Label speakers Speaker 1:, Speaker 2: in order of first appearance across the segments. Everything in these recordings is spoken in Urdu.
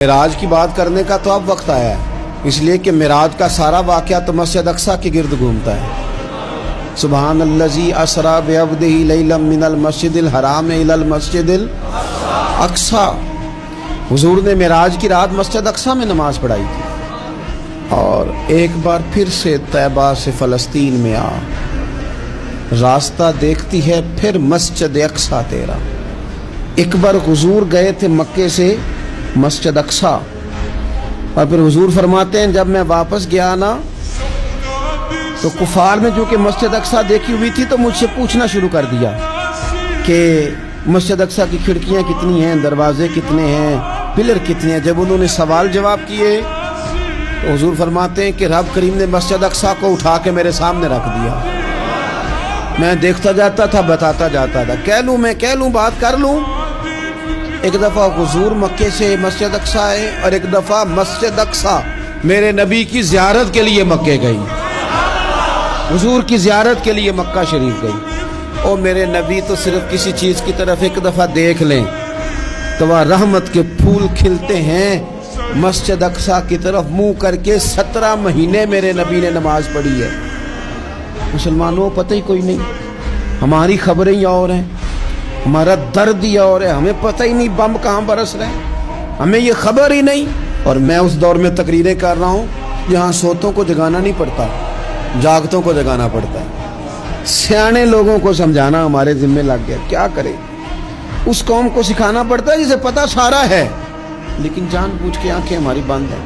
Speaker 1: معراج کی بات کرنے کا تو اب وقت آیا ہے، اس لیے کہ معراج کا سارا واقعہ تو مسجد اقصیٰ کے گرد گھومتا ہے۔ سبحان الذی اسریٰ بعبدہ لیلا من المسجد الحرام الی المسجد الاقصیٰ۔ حضور نے معراج کی رات مسجد اقصیٰ میں نماز پڑھائی تھی، اور ایک بار پھر سے طیبہ سے فلسطین میں آ، راستہ دیکھتی ہے پھر مسجد اقصیٰ تیرا۔ ایک بار حضور گئے تھے مکے سے مسجد اقصیٰ، اور پھر حضور فرماتے ہیں جب میں واپس گیا نا تو کفار میں جو کہ مسجد اقصیٰ دیکھی ہوئی تھی تو مجھ سے پوچھنا شروع کر دیا کہ مسجد اقصیٰ کی کھڑکیاں کتنی ہیں، دروازے کتنے ہیں، پلر کتنے ہیں۔ جب انہوں نے سوال جواب کیے تو حضور فرماتے ہیں کہ رب کریم نے مسجد اقصیٰ کو اٹھا کے میرے سامنے رکھ دیا۔ میں دیکھتا جاتا تھا، بتاتا جاتا تھا، کہہ لوں بات کر لوں۔ ایک دفعہ حضور مکے سے مسجد اقصیٰ آئے، اور ایک دفعہ مسجد اقصیٰ میرے نبی کی زیارت کے لیے مکے گئی، حضور کی زیارت کے لیے مکہ شریف گئی۔ اور میرے نبی تو صرف کسی چیز کی طرف ایک دفعہ دیکھ لیں تو وہ رحمت کے پھول کھلتے ہیں۔ مسجد اقصیٰ کی طرف منہ کر کے 17 مہینے میرے نبی نے نماز پڑھی ہے۔ مسلمانوں پتہ ہی کوئی نہیں، ہماری خبریں ہی اور ہیں، ہمارا درد ہی اور ہے، ہمیں پتہ ہی نہیں بم کہاں برس رہے ہیں، ہمیں یہ خبر ہی نہیں۔ اور میں اس دور میں تقریریں کر رہا ہوں جہاں سوتوں کو جگانا نہیں پڑتا، جاگتوں کو جگانا پڑتا ہے۔ سیانے لوگوں کو سمجھانا ہمارے ذمہ لگ گیا، کیا کرے؟ اس قوم کو سکھانا پڑتا ہے جسے پتہ سارا ہے، لیکن جان بوجھ کے آنکھیں ہماری بند ہیں۔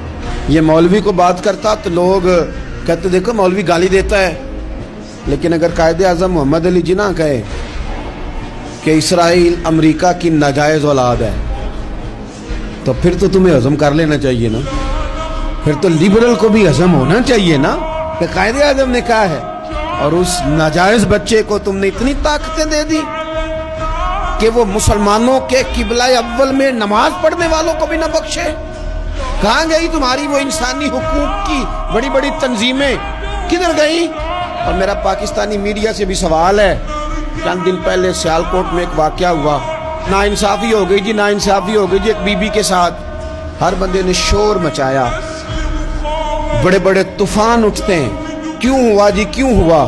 Speaker 1: یہ مولوی کو بات کرتا تو لوگ کہتے دیکھو مولوی گالی دیتا ہے، لیکن اگر قائد اعظم محمد علی جناح کہے کہ اسرائیل امریکہ کی ناجائز اولاد ہے تو پھر تو تمہیں ہضم کر لینا چاہیے نا، پھر تو لیبرل کو بھی ہضم ہونا چاہیے نا کہ قائد اعظم نے کہا ہے، اور اس ناجائز بچے کو تم نے اتنی طاقتیں دے دی کہ وہ مسلمانوں کے قبلہ اول میں نماز پڑھنے والوں کو بھی نہ بخشے۔ کہاں گئی تمہاری وہ انسانی حقوق کی بڑی بڑی تنظیمیں، کدھر گئی؟ اور میرا پاکستانی میڈیا سے بھی سوال ہے، چند دن پہلے سیالکوٹ میں ایک واقعہ ہوا، ناانصافی ہو گئی جی، ناانصافی ہو گئی جی ایک بی بی کے ساتھ۔ ہر بندے نے شور مچایا، بڑے بڑے طوفان اٹھتے ہیں، کیوں ہوا جی کیوں ہوا؟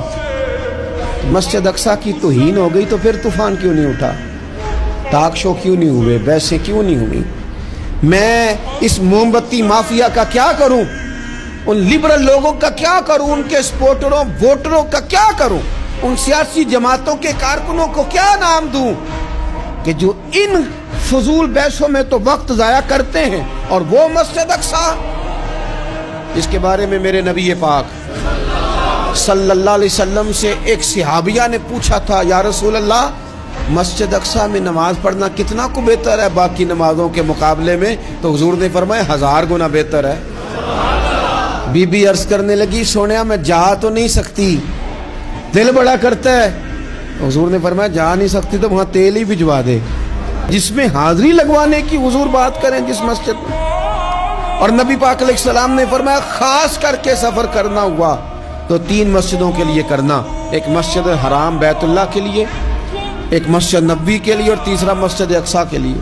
Speaker 1: مسجد اقصیٰ کی توہین ہو گئی تو پھر طوفان کیوں نہیں اٹھا؟ ٹاک شو کیوں نہیں ہوئے؟ بحثیں کیوں نہیں ہوئی؟ میں اس موم بتی مافیا کا کیا کروں؟ ان لبرل لوگوں کا کیا کروں؟ ان کے سپورٹروں ووٹروں کا کیا کروں؟ ان سیاسی جماعتوں کے کارکنوں کو کیا نام دوں کہ جو ان فضول بحثوں میں تو وقت ضائع کرتے ہیں، اور وہ مسجد اقصیٰ جس کے بارے میں میرے نبی پاک صلی اللہ علیہ وسلم سے ایک صحابیہ نے پوچھا تھا، یا رسول اللہ مسجد اقصیٰ میں نماز پڑھنا کتنا کو بہتر ہے باقی نمازوں کے مقابلے میں؟ تو حضور نے فرمایا 1000 گنا بہتر ہے۔ بی بی عرض کرنے لگی سونیا میں جا تو نہیں سکتی، دل بڑا کرتا ہے۔ حضور نے فرمایا جا نہیں سکتی تو وہاں تیل ہی بھجوا دے، جس میں حاضری لگوانے کی حضور بات کریں جس مسجد میں۔ اور نبی پاک علیہ السلام نے فرمایا خاص کر کے سفر کرنا ہوا تو 3 مسجدوں کے لیے کرنا، ایک مسجد حرام بیت اللہ کے لیے، ایک مسجد نبوی کے لیے، اور تیسرا مسجد اقصیٰ کے لیے۔